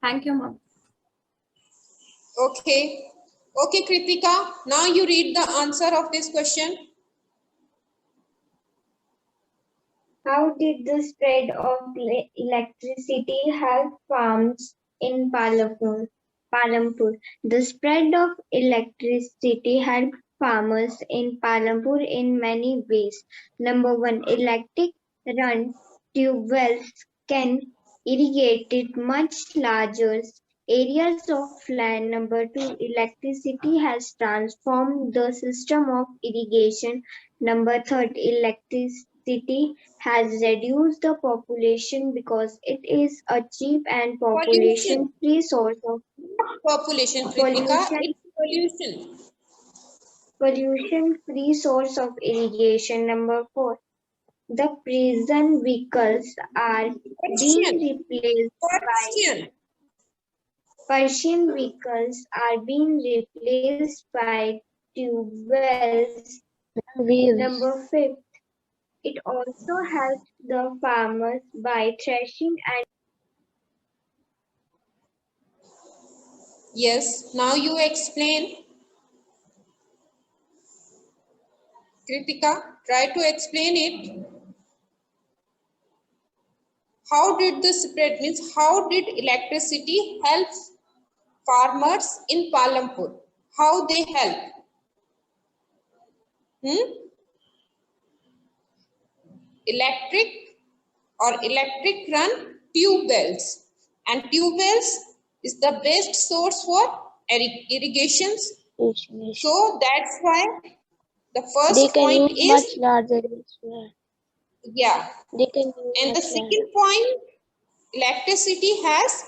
Thank you, ma'am. Okay. Okay, Kritika. Now you read the answer of this question. How did the spread of electricity help farms in Palampur? The spread of electricity helped farmers in Palampur in many ways. Number one, electric run tube wells can irrigate much larger areas of land. Number two, electricity has transformed the system of irrigation. Number third, electricity has reduced the population because it is a cheap and Pollution. population-free source of Population, Kritika. pollution It's pollution. pollution-free source of irrigation. Number four, the prison vehicles are being Question. replaced by Question. Persian vehicles are being replaced by tube wells. Wheels. Number fifth, it also helps the farmers by threshing and Yes. Now you explain. Kritika, try to explain it. How did the spread means how did electricity help farmers in Palampur? How they help? Electric or electric run tube wells, and tube wells is the best source for irrigations. So that's why the They first can point use is, much larger elsewhere. yeah, They can use and the much larger. second point, electricity has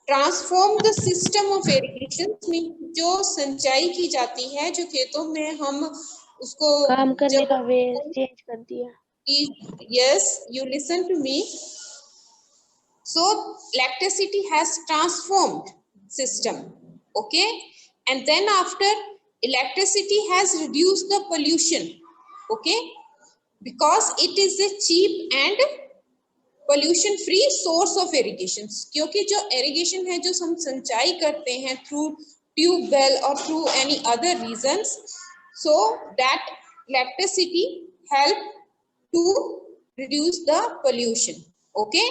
transform the system of irrigation में जो सिंचाई की जाती है, जो खेतों में हम उसको काम करने का वे जब चेंज कर दिया. yes, you listen to me. So electricity has transformed system, okay, and then after electricity has reduced the pollution, okay, because it is a cheap and pollution free source of irrigation, क्योंकि जो irrigation है जो हम सिंचाई करते हैं through tubewell और through any other reasons, so that electricity help to reduce the pollution, okay.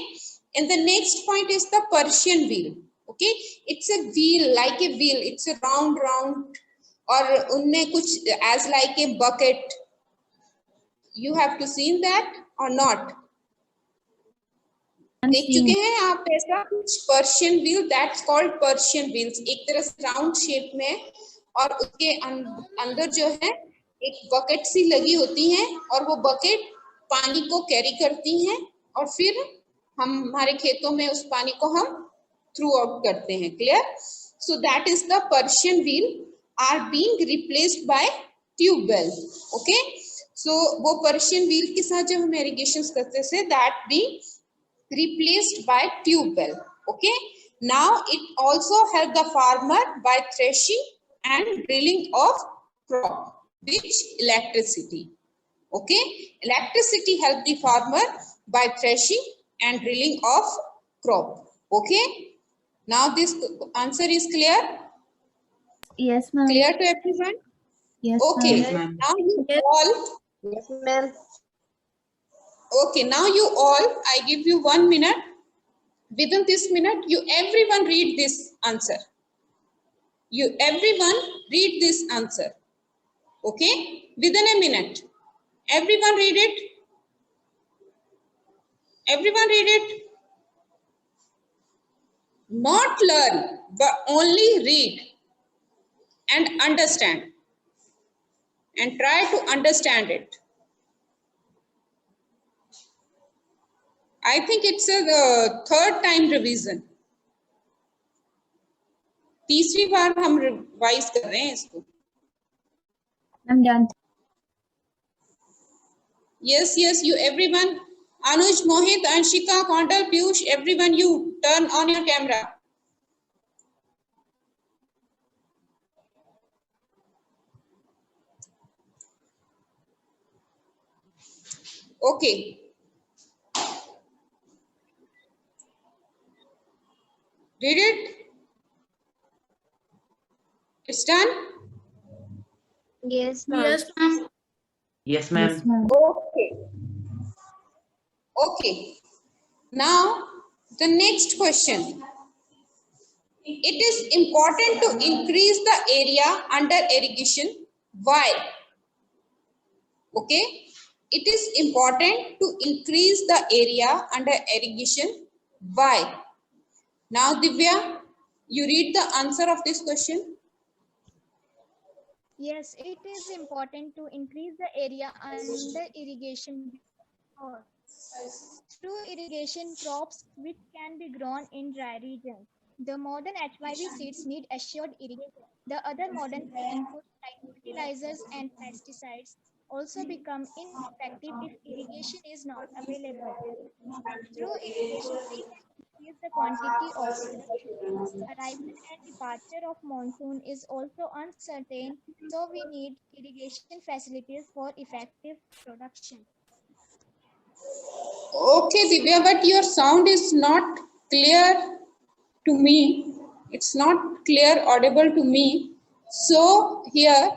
And the next point is the Persian wheel, okay. It's a wheel, like a wheel, it's a round और उनमें कुछ as like a bucket. You have to seen that or not? देख चुके हैं आप ऐसा कुछ Persian wheel, that's called Persian wheels, एक तरह से राउंड शेप में, और उसके अंदर जो है एक बकेट सी लगी होती है, और वो बकेट पानी को कैरी करती हैं, और फिर हम हमारे खेतों में उस पानी को हम थ्रू आउट करते हैं. Clear? So that is the Persian wheel are being replaced by tubewell, okay. So वो पर्शियन व्हील के साथ जब हम इरिगेशन करते थे, that be replaced by tube well, okay. Now it also help the farmer by threshing and drilling of crop, which electricity, okay. Electricity help the farmer by threshing and drilling of crop, okay. Now this answer is clear? Yes, ma'am. Clear to everyone? Yes, okay, ma'am. now you all, Yes, ma'am. okay, now you all, I give you 1 minute. Within this minute, you everyone read this answer. You everyone read this answer. Okay? Within a minute. Everyone read it. Everyone read it. Not learn, but only read and understand. And try to understand it. I think it's the third time revision. तीसरी बार हम revise कर रहे हैं इसको. I'm done. Yes, yes, you everyone. Anuj, Mohit, Anshika, Kondal, Piyush, everyone, you turn on your camera. Okay. Did it? It's done? Yes, ma'am. Yes, ma'am. Yes, Yes, ma'am. ma'am. Okay. Okay. Now, the next question. It is important to increase the area under irrigation. Why? Okay. It is important to increase the area under irrigation. Why? Now, Divya, you read the answer of this question. Yes, it is important to increase the area under irrigation because through irrigation crops which can be grown in dry regions. The modern HYV seeds need assured irrigation. The other modern inputs like fertilizers and pesticides also become ineffective if irrigation is not available. Through irrigation, we can increase the quantity of production. Arrival and departure of monsoon is also uncertain, so we need irrigation facilities for effective production. Okay, Divya, but your sound is not clear to me. It's not clear, audible to me. So here,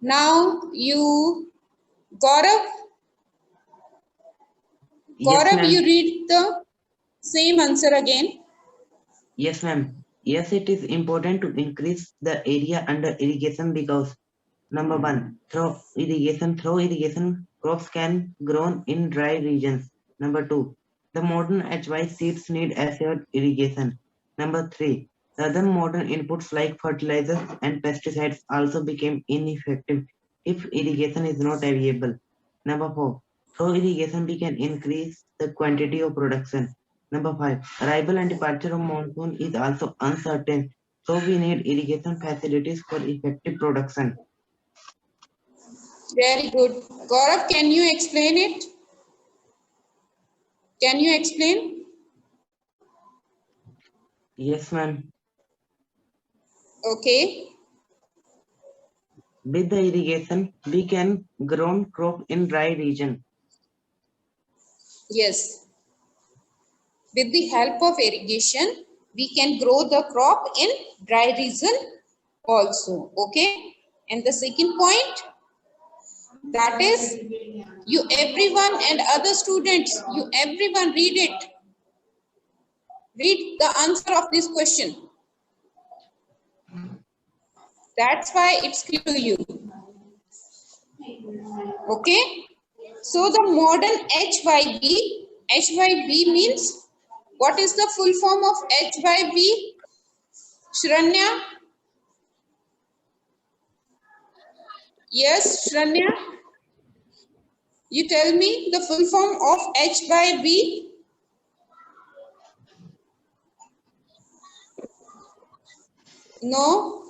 now you, Gaurav, Yes, Gaurav, you ma'am. read the same answer again. Yes, ma'am. Yes, it is important to increase the area under irrigation because number one, through irrigation, crops can grow in dry regions. Number two, the modern HY seeds need assured irrigation. Number three, the other modern inputs like fertilizers and pesticides also became ineffective if irrigation is not available. Number four, through irrigation we can increase the quantity of production. Number five, arrival and departure of monsoon is also uncertain, so we need irrigation facilities for effective production. Very good. Gaurav, can you explain it? Can you explain? Yes, ma'am. Okay. With the irrigation, we can grow crop in dry region. Yes. With the help of irrigation, we can grow the crop in dry region also. Okay. And the second point, that is, you everyone and other students, you everyone read it. Read the answer of this question. That's why it's clear to you. Okay. So the modern HYV means, what is the full form of HYV? Shranya? Yes, Shranya? You tell me the full form of HYV. No?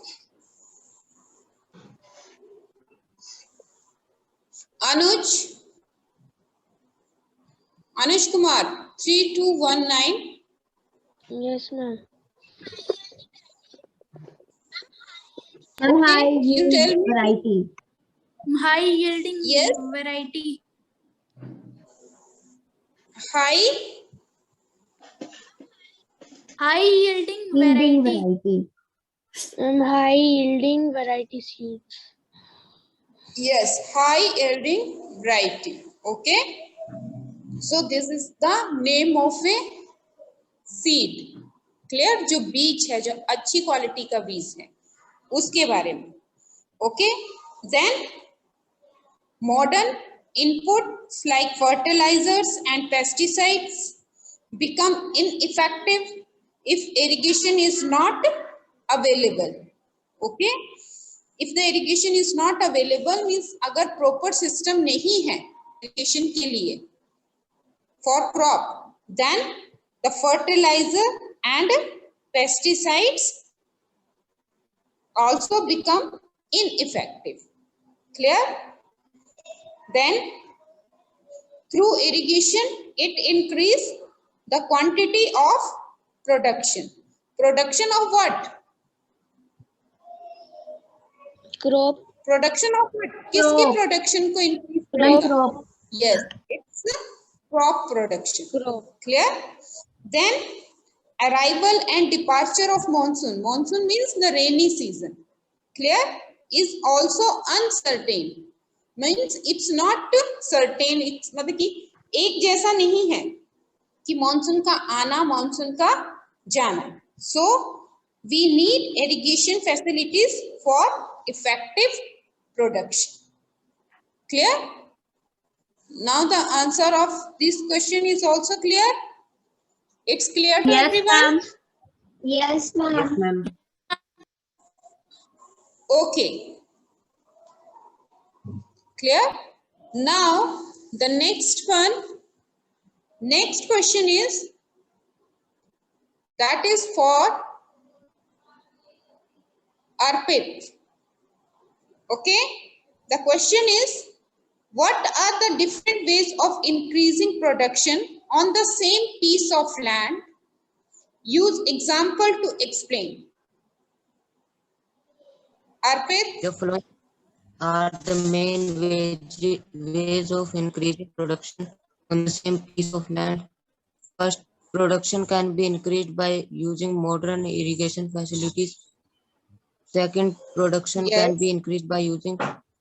Anuj? Anuj Kumar, 3219. Yes, ma'am. And high Okay, you tell yield me. variety. High yielding Yes. variety. High High yielding Yielding variety. variety. High yielding variety seeds. Yes, high yielding variety. Okay. So this is the name of a seed. Clear? जो बीज है, जो अच्छी quality का बीज है, उसके बारे में. Okay. Then modern inputs like fertilizers and pesticides become ineffective if irrigation is not available. Okay. If the irrigation is not available means अगर proper system नहीं है irrigation के लिए for crop, then the fertilizer and pesticides also become ineffective. Clear? Then through irrigation it increase the quantity of production. Production of what? Crop. Production of what? किसकी Crop. production को increase One करेगा? crop. Yes, it's a crop production. Crop. Clear? Then arrival and departure of monsoon. Monsoon means the rainy season. Clear? Is also uncertain. Means it's not certain. It's मतलब कि एक जैसा नहीं है कि monsoon का आना, monsoon का जाना. So we need irrigation facilities for effective production. Clear? Now the answer of this question is also clear. It's clear to everyone? Yes, Yes, ma'am. ma'am. Okay. Clear? Now the next question is, that is for Arpit. Okay? The question is, what are the different ways of increasing production on the same piece of land? Use example to explain. Arpit? The following are the main ways of increasing production on the same piece of land. First, production can be increased by using modern irrigation facilities. Second, production can be Yes. increased by using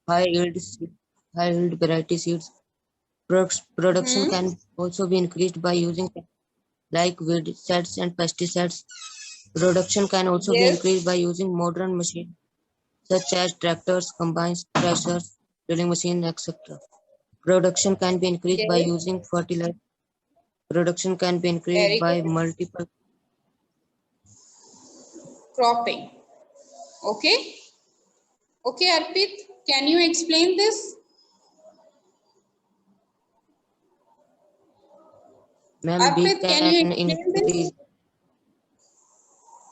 high yield variety seeds. Production can also be increased by using like weedicides and pesticides. Production can also be Yes. increased by using modern machines such as tractors, combines, threshers, drilling machines, etc. Production can be increased by Yes. using fertilizer. Production can be increased Very by good. multiple. Cropping. Okay? Okay, Arpit, can you explain this? Ma'am, we Arpit, can you can explain this? increase.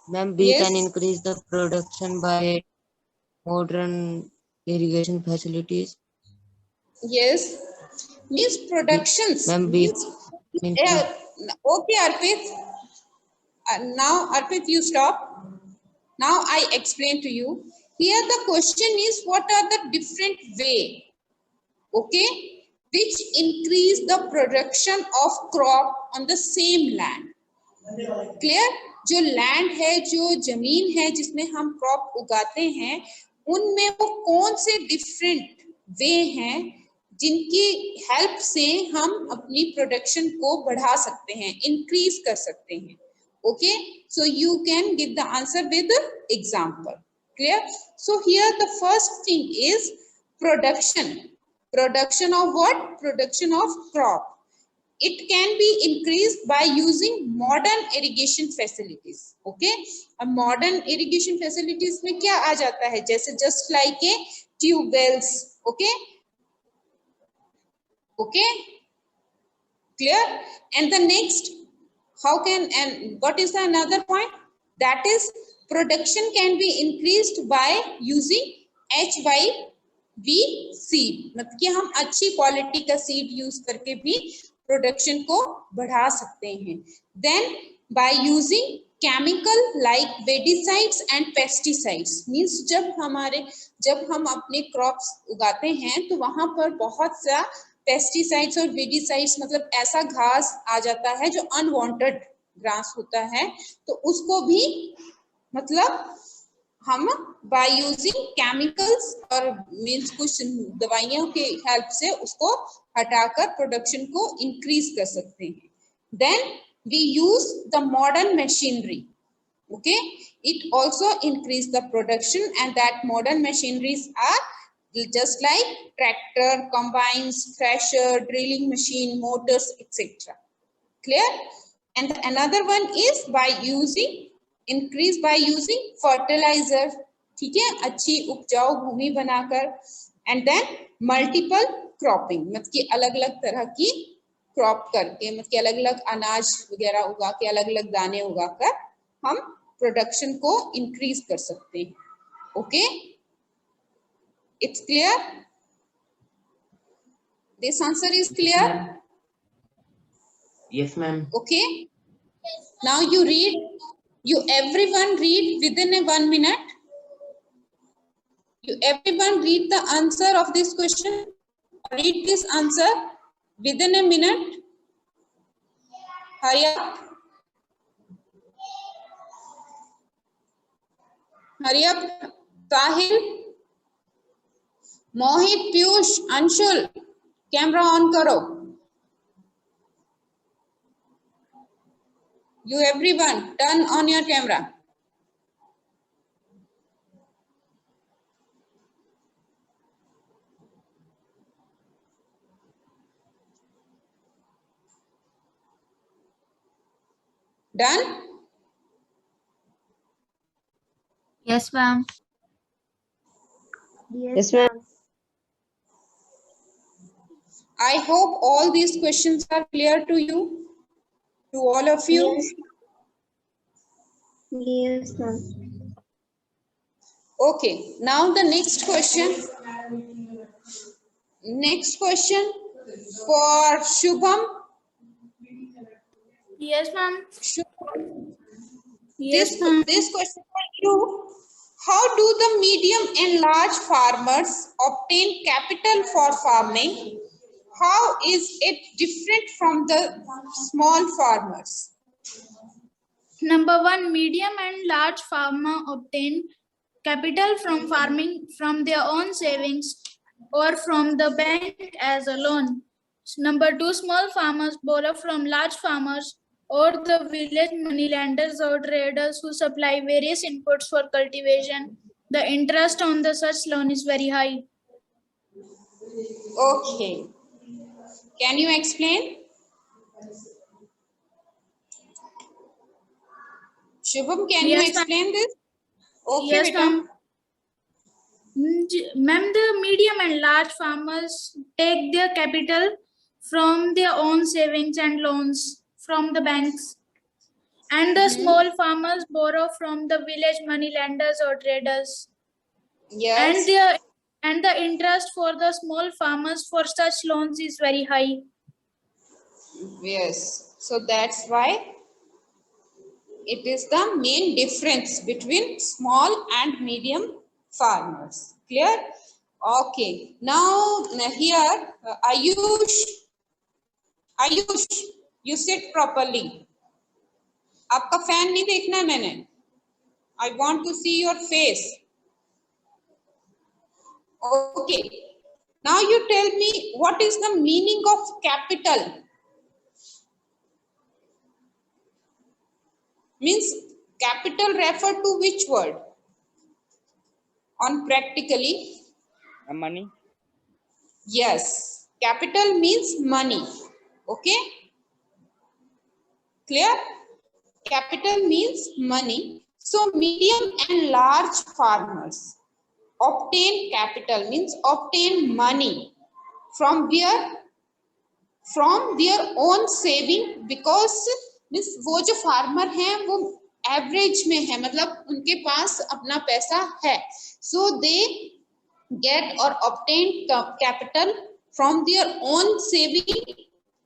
Ma'am, we can Yes. increase the production by modern irrigation facilities. Yes. Means productions. Ma'am, we Means, increase. okay, Arpit. Now, Arpit, you stop. Now I explain to you. Here the question is, what are the different way, okay, which increase the production of crop on the same land. Clear? जो land है, जो जमीन है जिसमें हम crop उगाते हैं, उनमें वो कौन से डिफरेंट वे हैं जिनकी हेल्प से हम अपनी प्रोडक्शन को बढ़ा सकते हैं, इंक्रीज कर सकते हैं. Okay, so you can give the answer with the example. Clear? So here the first thing is production. Production of what? Production of crop. It can be increased by using modern irrigation facilities. Okay, a modern irrigation facilities में क्या आ जाता है? जैसे just like a tube wells. Okay, okay, clear? And the next, how can, and what is the another point? That is, production can be increased by using HYV seed. मतलब कि हम अच्छी quality का सीड यूज करके भी production को बढ़ा सकते हैं. Then by using chemical like weedicides and pesticides. Means जब हम अपने क्रॉप्स उगाते हैं तो वहां पर बहुत सा पेस्टिसाइड्स और वेडिसाइड्स, मतलब ऐसा घास आ जाता है जो अनवांटेड ग्रास होता है, तो उसको भी मतलब हम बाय यूजिंग केमिकल्स और मींस कुछ दवाइयों के हेल्प से उसको हटाकर प्रोडक्शन को इंक्रीज कर सकते हैं. Then we use the modern machinery. Okay, it also increase the production, and that modern machineries are just like tractor, combines, thresher, drilling machine, motors, etc. Clear? And another one is by using, increase by using fertilizer. ठीक है, अच्छी उपजाऊ भूमि बनाकर. And then multiple cropping, मतलब कि अलग अलग तरह की क्रॉप करके, मतलब कि अलग अलग अनाज वगैरह उगा के, अलग अलग दाने उगाकर हम प्रोडक्शन को इंक्रीज कर सकते हैं. Okay, it's clear? This answer is clear? Yes, ma'am. Okay, now you read, you everyone read within a 1 minute. You everyone read the answer of this question. Read this answer within a minute. Hurry up. Hurry up. Sahil, Mohit, Piyush, Anshul, camera on करो। You everyone, turn on your camera. Done? Yes, ma'am. Yes, ma'am. I hope all these questions are clear to you, to all of you. Yes, ma'am. Okay, now the next question. Next question for Shubham. Yes, ma'am. Shubham, Yes, ma'am. this question for you. How do the medium and large farmers obtain capital for farming? How is it different from the small farmers? Number one, medium and large farmer obtain capital from farming from their own savings or from the bank as a loan. Number two, small farmers borrow from large farmers or the village moneylenders or traders who supply various inputs for cultivation. The interest on the such loan is very high. Okay. Can you explain? Shubham, can you Yes, ma'am. explain this? Okay, Yes, beta. ma'am. Ma'am, the medium and large farmers take their capital from their own savings and loans from the banks. And the small farmers borrow from the village money lenders or traders. Yes. And the interest for the small farmers for such loans is very high. Yes. So that's why it is the main difference between small and medium farmers. Clear? Okay. Now here, Ayush, you sit properly. आपका fan नहीं देखना है मैंने. I want to see your face. Okay. Now you tell me what is the meaning of capital? Means capital refer to which word? On practically? Money. Yes. Capital means money. Okay. Clear? Capital means money. So medium and large farmers obtain capital means obtain money from where? From their own saving, because means वो जो farmer हैं वो average में है, मतलब उनके पास अपना पैसा है, so they get or obtain capital from their own saving,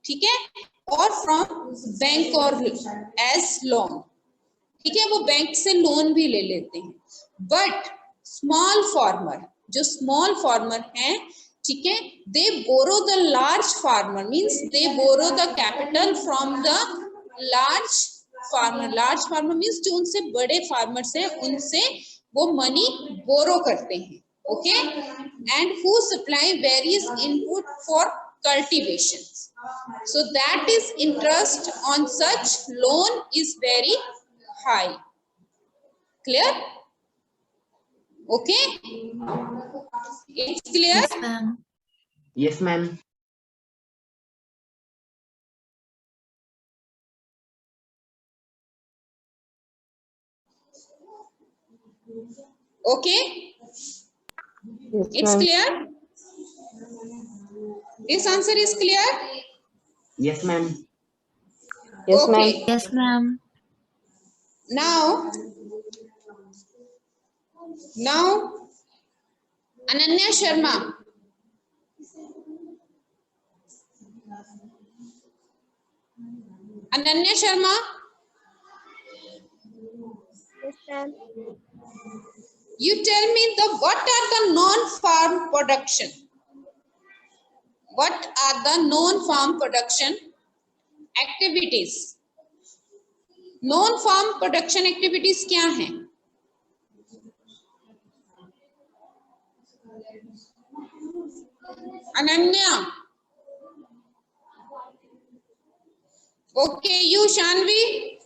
ठीक है, और from bank और as loan, ठीक है, वो बैंक से लोन भी ले लेते हैं. बट स्मॉल फार्मर, जो स्मॉल फार्मर हैं, ठीक है, they borrow the large farmer means they borrow the capital from the large farmer. Large farmer means जो उनसे बड़े फार्मर्स हैं उनसे वो मनी बोरो करते हैं. Okay. And who supply various input for cultivation. So that is interest on such loan is very high. Clear? Okay. It's clear? Yes, ma'am. Yes, ma'am. Okay. Yes, It's ma'am. clear? This answer is clear? Yes, ma'am. Yes, ma'am. Okay. Yes, ma'am. Now, Ananya Sharma. Ananya Sharma, Yes, ma'am. you tell me what are the non-farm production? What are the non-farm production activities? Non-farm production activities क्या हैं? Ananya. Okay, you Shanvi.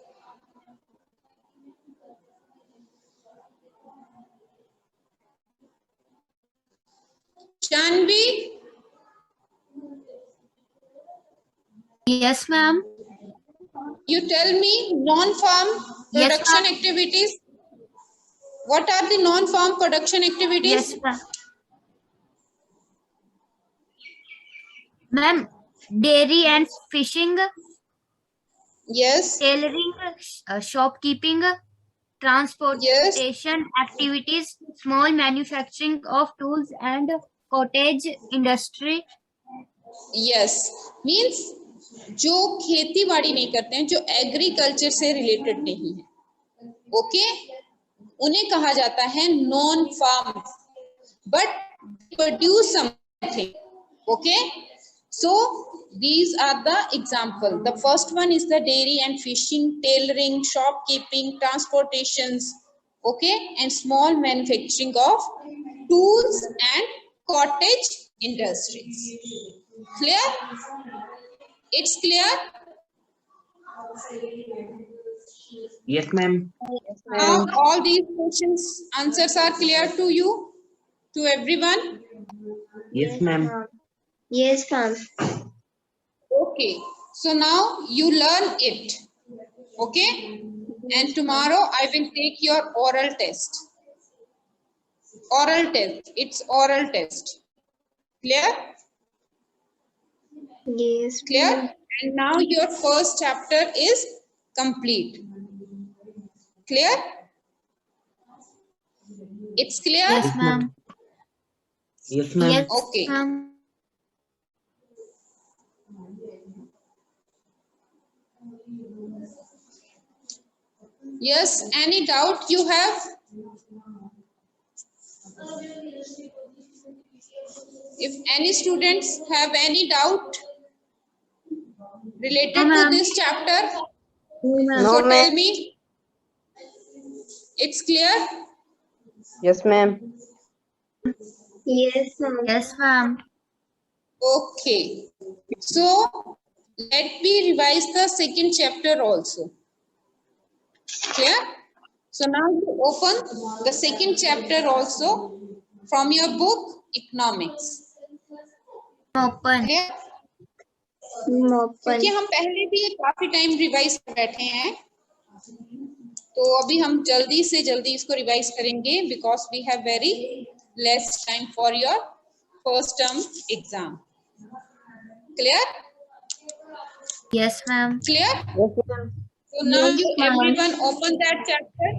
Shanvi, Yes, ma'am. you tell me non-farm Yes, production ma'am. activities. What are the non-farm production activities? Yes, ma'am. Ma'am, dairy and fishing, Yes, tailoring, shopkeeping, yes, transportation activities, small manufacturing of tools and cottage industry. yes. Means जो खेती बाड़ी नहीं करते हैं, जो agriculture से related नहीं है, ओके, उन्हें कहा जाता है non farm, but produce something, okay. So these are the example. The first one is the dairy and fishing, tailoring, shopkeeping, transportations, okay, and small manufacturing of tools and cottage industries. Clear? It's clear? Yes, ma'am. Now all these questions answers are clear to you, to everyone. Yes, ma'am. Yes, ma'am. Okay, so now you learn it, okay, and tomorrow I will take your oral test. Oral test, it's oral test. Clear? Yes, Clear? ma'am. And now your first chapter is complete. Clear? It's clear? Yes, ma'am. Yes, ma'am. Yes, Okay. ma'am. Yes, any doubt you have? If any students have any doubt related No, to ma'am. this chapter, No, so ma'am. tell me. It's clear? Yes, ma'am. Yes, ma'am. Yes, ma'am. Okay. So let me revise the second chapter also. Clear? So now you open the second chapter also from your book Economics. Open. Clear? Open. क्योंकि हम पहले भी काफी time revise कर बैठे हैं, तो अभी हम जल्दी से जल्दी इसको रिवाइज करेंगे because we have very less time for your first term exam. Clear? Yes, ma'am. Clear? Yes, ma'am. So now Yes, you ma'am. everyone open that chapter.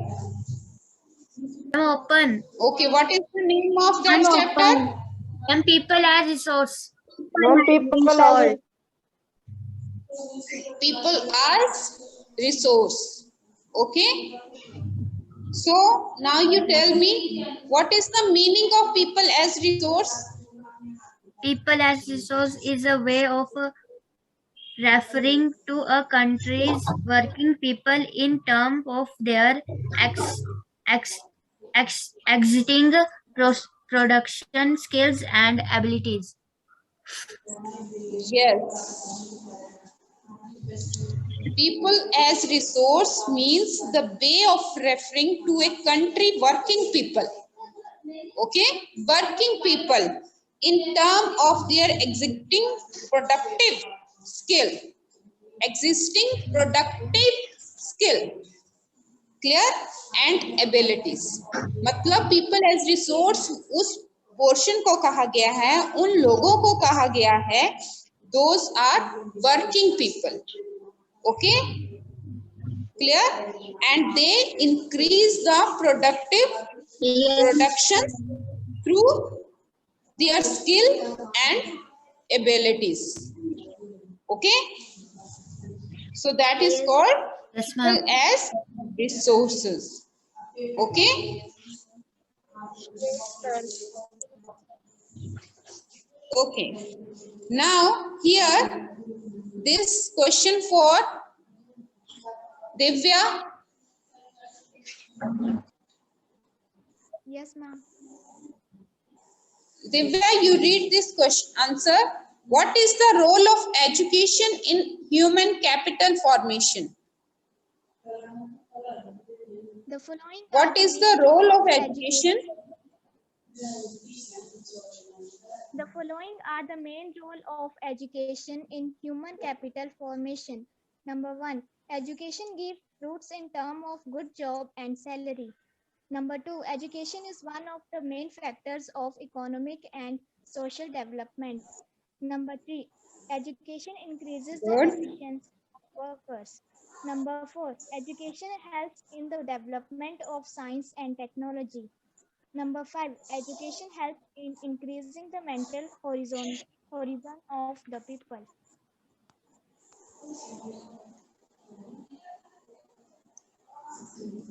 I'm open. Okay, what is the name of that I'm chapter? open. And people as resource. Ma'am, people Resolve. People as resource. Okay. So now you tell me what is the meaning of people as resource? People as resource is a way of referring to a country's working people in terms of their existing production skills and abilities. Yes. People as resource means the way of referring to a country working people. Okay, working people in terms of their existing productive skill. Existing productive skill. Clear? And abilities. मतलब people as resource उस portion को कहा गया है, उन लोगों को कहा गया है, those are working people. Okay? Clear? And they increase the productive Yes. production through their skill and abilities. Okay? So that is called Yes, ma'am. people as resources. Okay? Okay. Now here this question for Divya. Yes, ma'am. Divya, you read this question answer. What is the role of education in human capital formation? The following are What the is main the role role of of education? The following are the main role of education in human capital formation. Number 1, education gives fruits in terms of good job and salary. Number 2, education is one of the main factors of economic and social development. Number 3, education increases the Good. efficiency of workers. Number 4, education helps in the development of science and technology. Number 5, education helps in increasing the mental horizon of the people.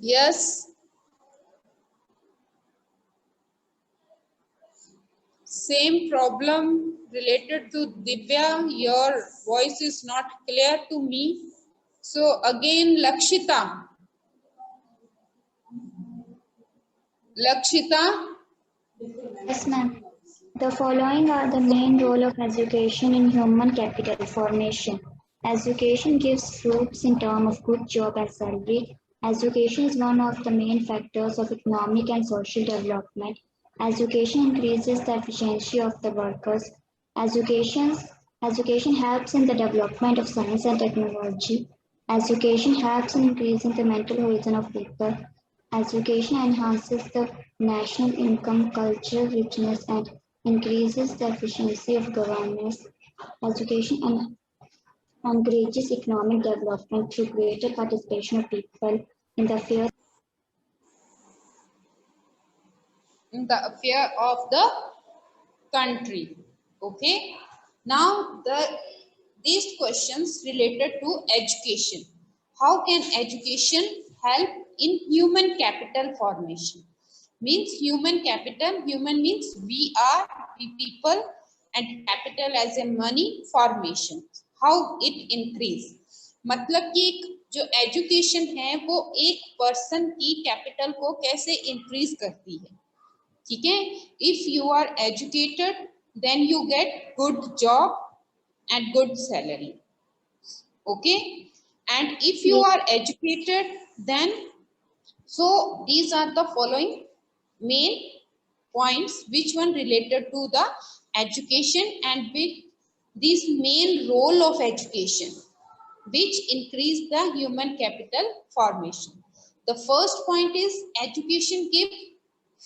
Yes. Same problem related to Divya. Your voice is not clear to me. So again, Lakshita. Lakshita. Yes, ma'am. The following are the main role of education in human capital formation. Education gives fruits in terms of good job and salary. Education is one of the main factors of economic and social development. Education increases the efficiency of the workers. Education, education helps in the development of science and technology. Education helps in increasing the mental horizon of people. Education enhances the national income, cultural richness, and increases the efficiency of governance. Education encourages economic development through greater participation of people in the affairs of the country. Okay. Now these questions related to education. How can education help in human capital formation? Means human capital, human means we people, and capital as a money formation. How it increase? मतलब कि जो education है वो एक person की capital को कैसे increase करती है. ठीक है. If you are educated, then you get good job and good salary. Okay. And if you are educated, then so these are the following main points, which one related to the education and with this main role of education which increase the human capital formation. The first point is education give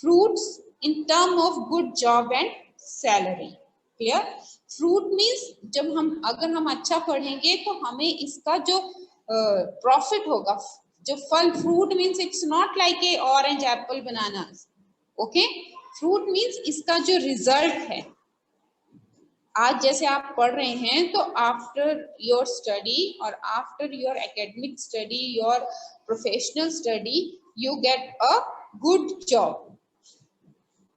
fruits in term of good job and salary. Clear? Fruit means जब हम अगर हम अच्छा पढ़ेंगे तो हमें इसका जो प्रॉफिट होगा, जो फल, fruit means it's not like a orange apple banana. Okay. Fruit means इसका जो रिजल्ट है. आज जैसे आप पढ़ रहे हैं तो आफ्टर योर स्टडी और after your academic study, your professional study, you get a good job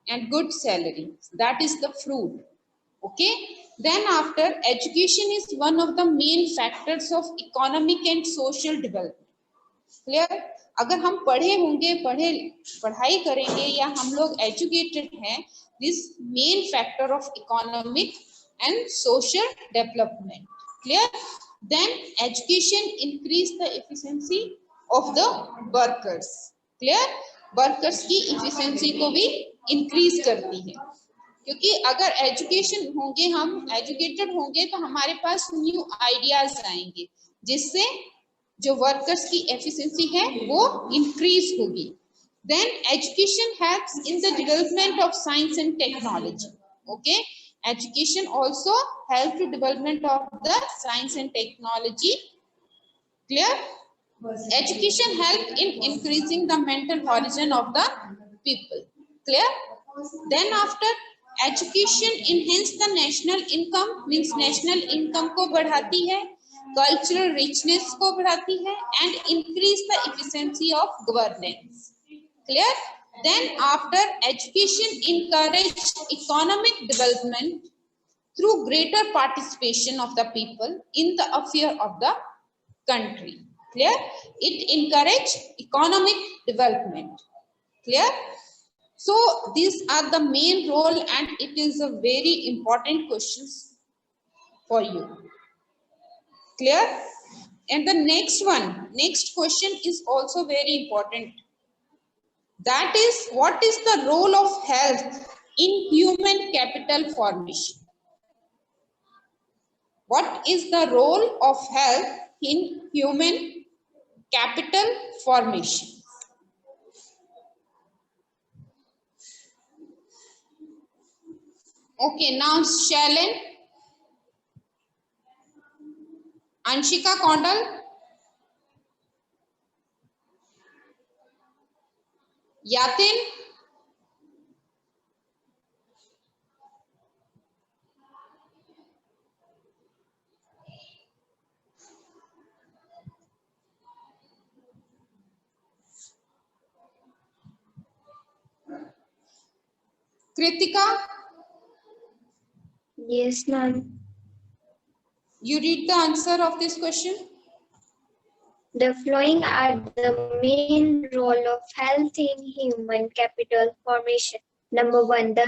and good salary. That is the fruit. Okay. Then after, education is one of the main factors of economic and social development. Clear? अगर हम पढ़े होंगे, पढ़ाई करेंगे या हम लोग educated हैं, this main factor of economic and social development. Clear? Then education increase the efficiency of the workers. Clear? Workers की efficiency को भी increase करती है, क्योंकि अगर एजुकेशन होंगे, हम एजुकेटेड होंगे तो हमारे पास न्यू आइडियाज आएंगे जिससे जो वर्कर्स की एफिशिएंसी है वो इंक्रीज होगी. Then education helps in the development of science and technology. Okay. Education also help to development of the science and technology. Clear? Education help in increasing the mental horizon of the people. Clear? Then after, education enhance the national income, means national income को बढ़ाती है, cultural richness को बढ़ाती है, and increase the efficiency of governance. Clear? Then after, education encourage economic development through greater participation of the people in the affair of the country. Clear? It encourage economic development. Clear? So these are the main role, and it is a very important questions for you. Clear? And the next question is also very important. That is, what is the role of health in human capital formation? What is the role of health in human capital formation? Okay, now Shailen, Anshika Kondal, Yatin, Kritika, Yes, ma'am. you read the answer of this question. The following are the main role of health in human capital formation. Number one, the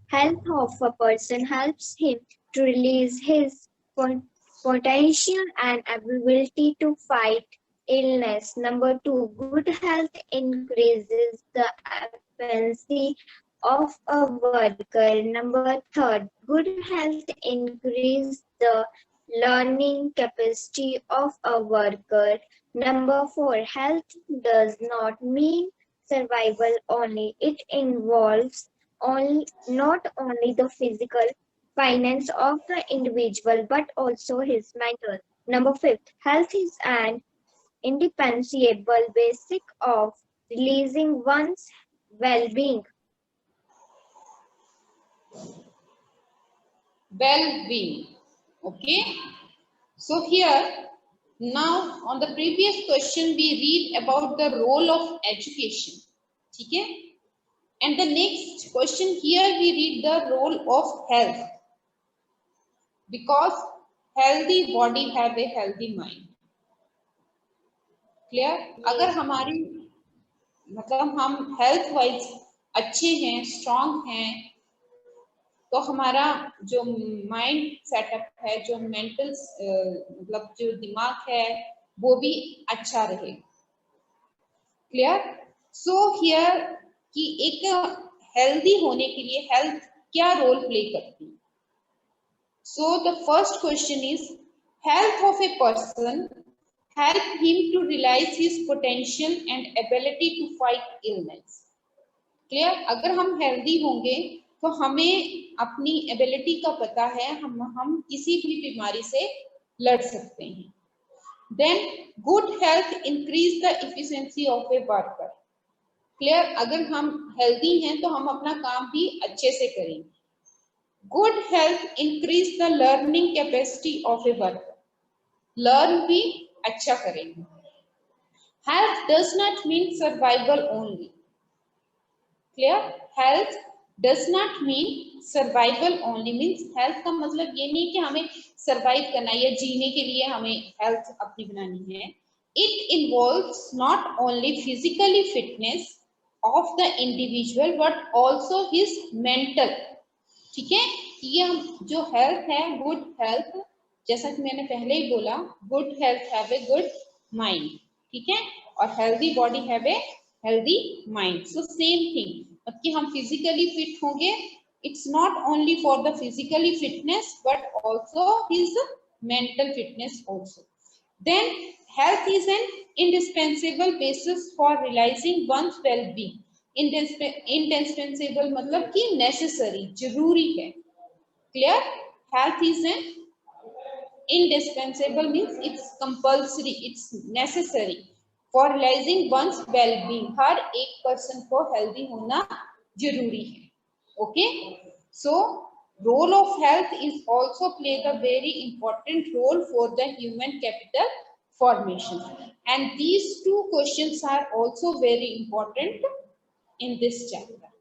health of a person helps him to release his potential and ability to fight illness. Number two, good health increases the efficiency of a worker. Number third, good health increases the learning capacity of a worker. Number four, health does not mean survival only. It involves not only the physical finance of the individual but also his mental. Number fifth, health is an indispensable basic of releasing one's well-being. Well-being. Okay. So here, now on the previous question, we read about the role of education. Okay. And the next question here, we read the role of health. Because healthy body have a healthy mind. Clear? अगर हमारी मतलब हम health wise अच्छे हैं, strong हैं, तो हमारा जो माइंड सेटअप है, जो मेंटल मतलब जो दिमाग है, वो भी अच्छा रहेगा. क्लियर? सो हियर कि एक हेल्दी होने के लिए हेल्थ क्या रोल प्ले करती है. So the first question is, health of a person help him to realize his potential and ability to fight illness. Clear? अगर हम healthy होंगे तो हमें अपनी ability का पता है, हम किसी भी बीमारी से लड़ सकते हैं. Then good health increase the efficiency of a worker. Clear? अगर हम healthy हैं तो हम अपना काम भी अच्छे से करेंगे. Good health increase the learning capacity of a worker. Learn भी अच्छा करेंगे. Health does not mean survival only. Clear? Health does not mean survival only. Means health का मतलब ये नहीं कि हमें survive करना है या जीने के लिए हमें health अपनी बनानी है. It involves not only physically fitness of the individual but also his mental. ठीक है? ये जो health है, good health, जैसा कि मैंने पहले ही बोला, good health have a good mind. ठीक है? और healthy body have a healthy mind. So same thing कि हम फिजिकली फिट होंगे, it's not only for the physically fitness but also his mental fitness also. Then health is an indispensable basis for realising one's well-being. Indispensable मतलब कि necessary, जरूरी है. Clear? Health is an indispensable means it's compulsory, it's necessary for realizing one's well-being. हर एक person को healthy होना जरूरी है. Okay, so role of health is also play the very important role for the human capital formation, and these two questions are also very important in this chapter.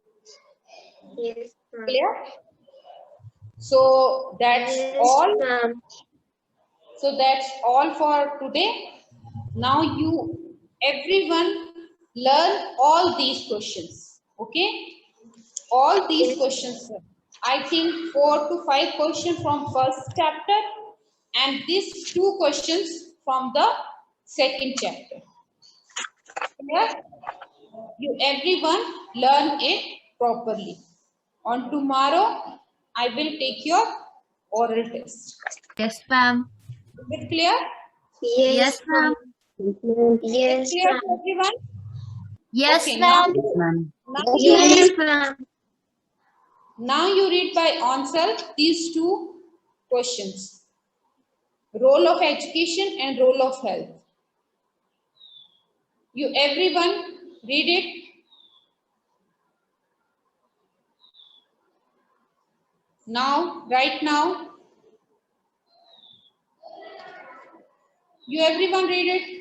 Yes, Clear? So that's all. So that's all for today. Now you everyone learn all these questions. Okay. all these questions, sir. I think 4 to 5 questions from first chapter and these 2 questions from the second chapter. Clear? You everyone learn it properly. On tomorrow, I will take your oral test. Yes, ma'am. Is it clear? Yes, ma'am. Yes, Clear ma'am. to everyone? Yes, Okay, ma'am. Yes, ma'am. now you read by yourself these 2 questions. Role of education and role of health. You everyone read it. Now, right now. You everyone read it.